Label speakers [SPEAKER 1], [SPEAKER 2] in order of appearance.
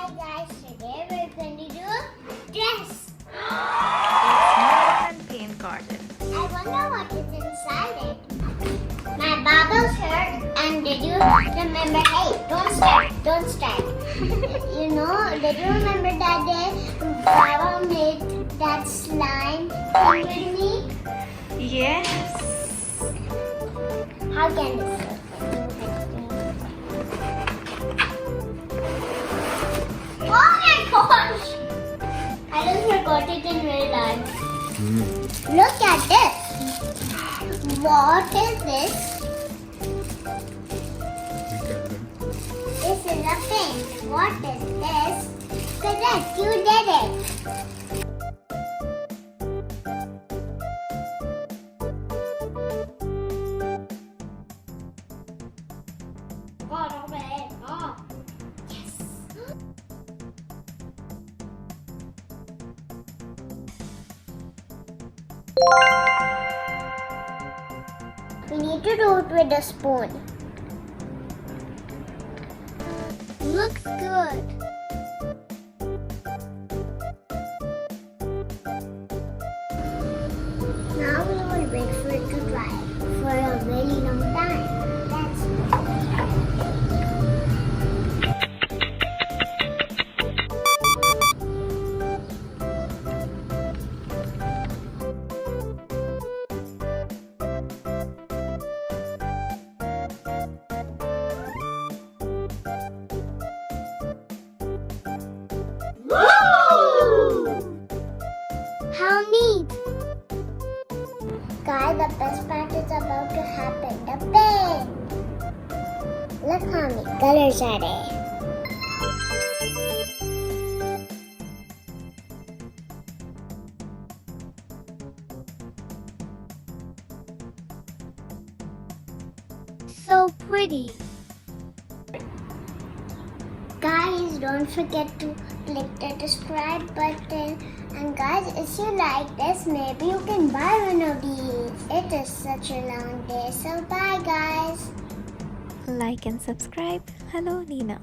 [SPEAKER 1] Hi guys, today we're going to do this.
[SPEAKER 2] It's more than paint garden.
[SPEAKER 1] I wonder what is inside it. My Baba's here, and did you remember? Hey, don't start. Did you remember that day Baba made that slime thing with me?
[SPEAKER 2] Yes.
[SPEAKER 1] How can this look? Oh my gosh! I just forgot it in real life. Look at this. What is this? This is a paint. What is this? Correct, you did it. We need to do it with a spoon. Looks good. Now we will wait for it to dry for a really long time. That's how neat! Guys, the best part is about to happen. The paint! Look how many colors are there. So pretty. Guys, don't forget to click the subscribe button. And guys, if you like this, maybe you can buy one of these. It is such a long day. So bye guys.
[SPEAKER 2] Like and subscribe. Hello, Nina.